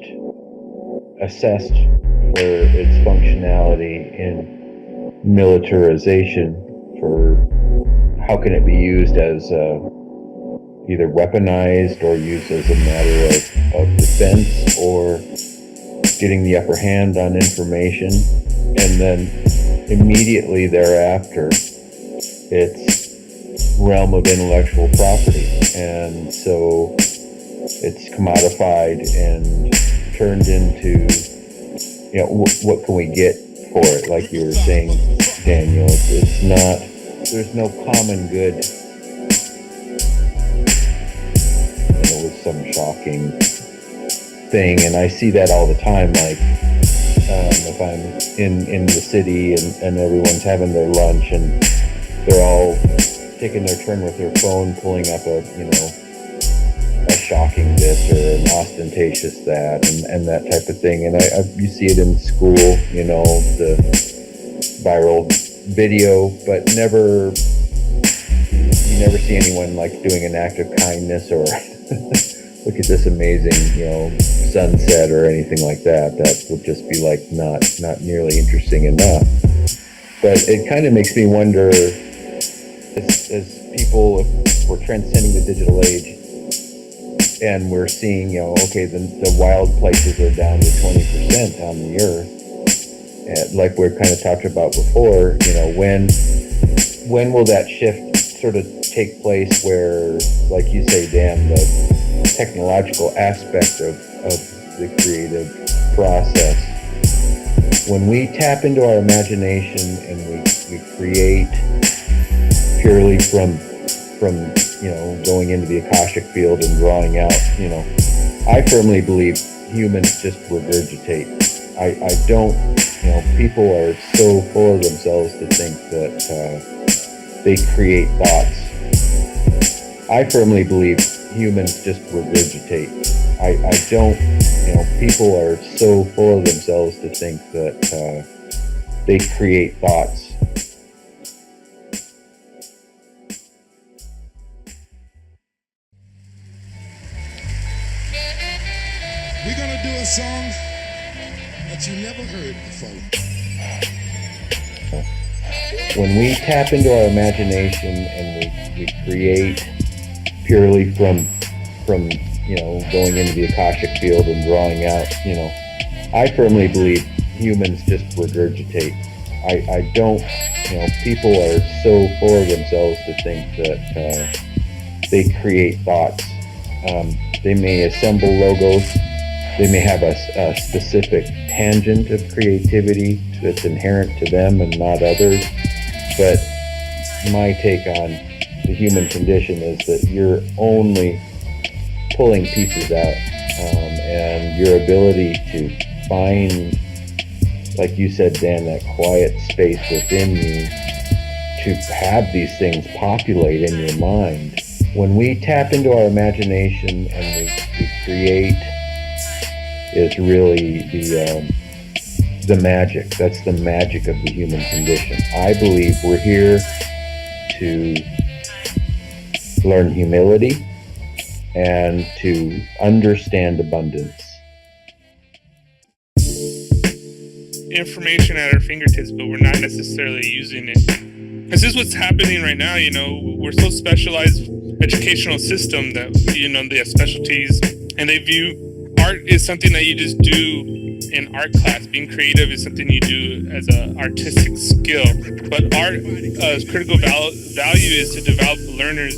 assessed for its functionality in militarization, for how can it be used as either weaponized or used as a matter of defense or getting the upper hand on information, and then immediately thereafter it's realm of intellectual property, and so it's commodified and turned into, you know, what can we get for it? Like you were saying, Daniel, it's not. There's no common good. And it was some shocking thing, and I see that all the time. Like if I'm in the city and everyone's having their lunch and they're all taking their turn with their phone, pulling up a shocking this or an ostentatious that, and that type of thing. And you see it in school, the viral video, but you never see anyone like doing an act of kindness or look at this amazing, sunset or anything like that. That would just be like not nearly interesting enough. But it kind of makes me wonder, as people, if we're transcending the digital age and we're seeing, the wild places are down to 20% on the earth, like we kind of talked about before, when will that shift sort of take place where, like you say, Dan, the technological aspect of the creative process, when we tap into our imagination and we create purely from going into the Akashic field and drawing out, I firmly believe humans just regurgitate. I don't, people are so full of themselves to think that they create thoughts. I firmly believe humans just regurgitate. I don't, people are so full of themselves to think that they create thoughts. We're gonna do a song that you never heard before. When we tap into our imagination and we create purely from going into the Akashic field and drawing out, I firmly believe humans just regurgitate. I don't, people are so full of themselves to think that they create thoughts. They may assemble logos. They may have a specific tangent of creativity that's inherent to them and not others. But my take on the human condition is that you're only pulling pieces out, and your ability to find, like you said, Dan, that quiet space within you to have these things populate in your mind. When we tap into our imagination and we create, is really the magic. That's the magic of the human condition. I believe we're here to learn humility and to understand abundance. Information at our fingertips, but we're not necessarily using it. This is what's happening right now. We're so specialized educational system that they have specialties, and they view art is something that you just do in art class. Being creative is something you do as an artistic skill. But art, critical value is to develop learners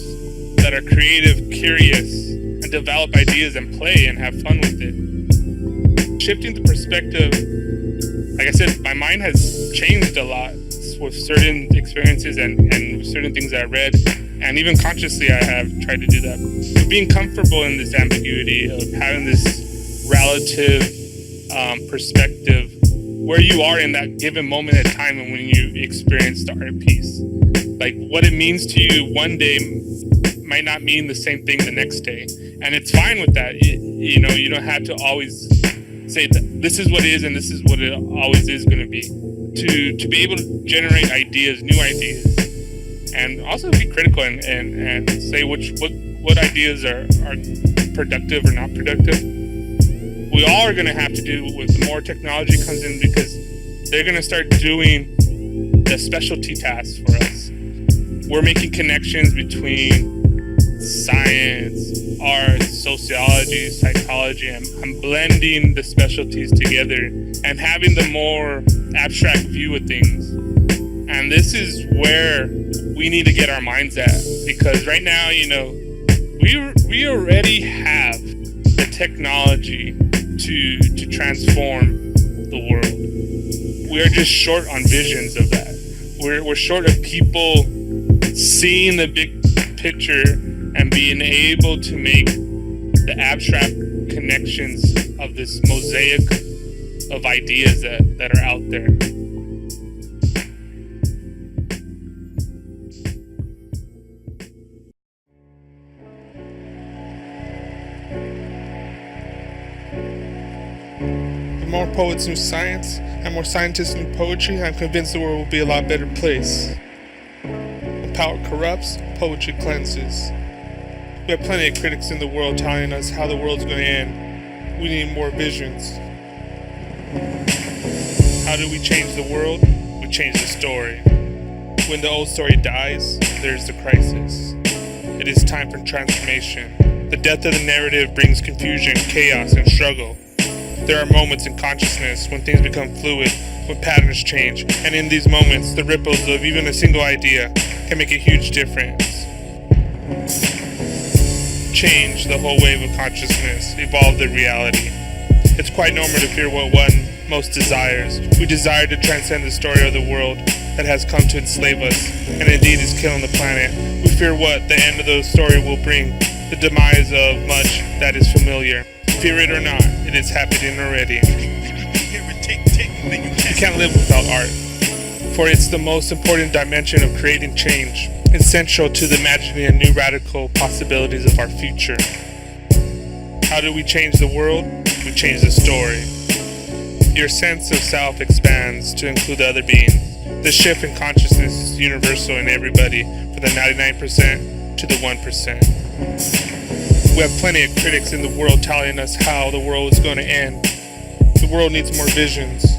that are creative, curious, and develop ideas and play and have fun with it. Shifting the perspective, like I said, my mind has changed a lot with certain experiences and certain things that I read. And even consciously, I have tried to do that. But being comfortable in this ambiguity of having this relative perspective where you are in that given moment in time and when you experience the art piece. Like what it means to you one day might not mean the same thing the next day. And it's fine with that. You don't have to always say that this is what it is and this is what it always is going to be. To be able to generate ideas, new ideas, and also be critical and say what ideas are productive or not productive. We all are going to have to do with the more technology comes in, because they're going to start doing the specialty tasks for us. We're making connections between science, art, sociology, psychology, and I'm blending the specialties together and having the more abstract view of things. And this is where we need to get our minds at, because right now, we already have the technology to transform the world. We are just short on visions of that. We're short of people seeing the big picture and being able to make the abstract connections of this mosaic of ideas that are out there. The more poets knew science, and more scientists knew poetry, I'm convinced the world will be a lot better place. When power corrupts, poetry cleanses. We have plenty of critics in the world telling us how the world's going to end. We need more visions. How do we change the world? We change the story. When the old story dies, there's the crisis. It is time for transformation. The death of the narrative brings confusion, chaos, and struggle. There are moments in consciousness when things become fluid, when patterns change, and in these moments, the ripples of even a single idea can make a huge difference. Change the whole wave of consciousness, evolve the reality. It's quite normal to fear what one most desires. We desire to transcend the story of the world that has come to enslave us, and indeed is killing the planet. We fear what the end of the story will bring, the demise of much that is familiar. Fear it or not, it is happening already. You can't live without art, for it's the most important dimension of creating change, essential to the imagining a new radical possibilities of our future. How do we change the world? We change the story. Your sense of self expands to include the other beings. The shift in consciousness is universal in everybody, from the 99% to the 1%. We have plenty of critics in the world telling us how the world is going to end. The world needs more visions.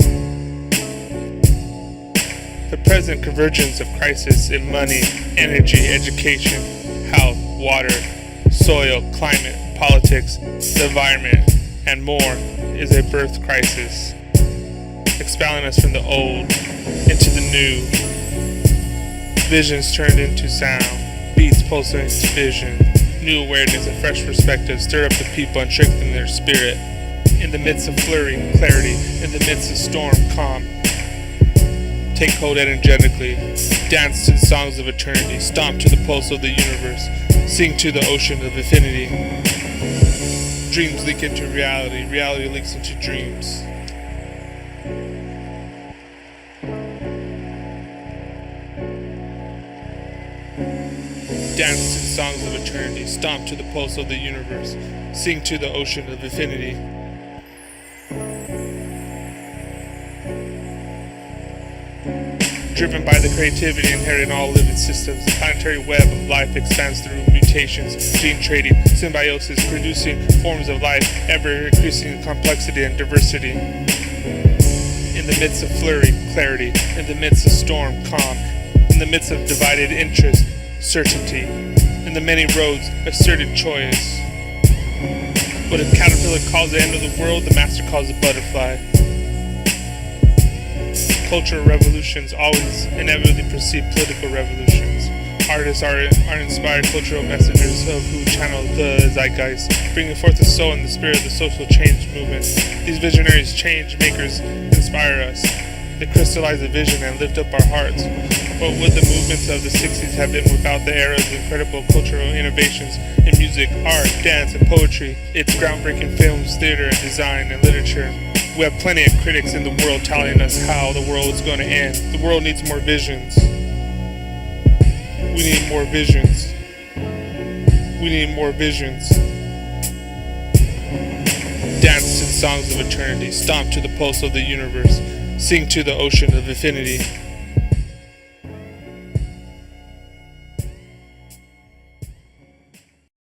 The present convergence of crisis in money, energy, education, health, water, soil, climate, politics, the environment, and more is a birth crisis, expelling us from the old into the new. Visions turned into sound, beats pulsing into vision. New awareness and fresh perspective stir up the people and strengthen their spirit. In the midst of flurry, clarity. In the midst of storm, calm. Take hold energetically. Dance to the songs of eternity. Stomp to the pulse of the universe. Sing to the ocean of infinity. Dreams leak into reality. Reality leaks into dreams. Dance to the songs of eternity, stomp to the pulse of the universe, sing to the ocean of infinity. Driven by the creativity inherent in all living systems, the planetary web of life expands through mutations, gene trading, symbiosis, producing forms of life, ever increasing in complexity and diversity. In the midst of flurry, clarity, in the midst of storm, calm, in the midst of divided interest, certainty, in the many roads, asserted choice. What a caterpillar calls the end of the world, the master calls a butterfly. Cultural revolutions always inevitably precede political revolutions. Artists are inspired cultural messengers of who channel the zeitgeist, bringing forth the soul and the spirit of the social change movement. These visionaries, change makers, inspire us. They crystallize a vision and lift up our hearts. What would the movements of the 60s have been without the era's incredible cultural innovations in music, art, dance, and poetry, its groundbreaking films, theater, and design, and literature? We have plenty of critics in the world telling us how the world is going to end. The world needs more visions. We need more visions. We need more visions. Dance to the songs of eternity. Stomp to the pulse of the universe. Sing to the ocean of infinity.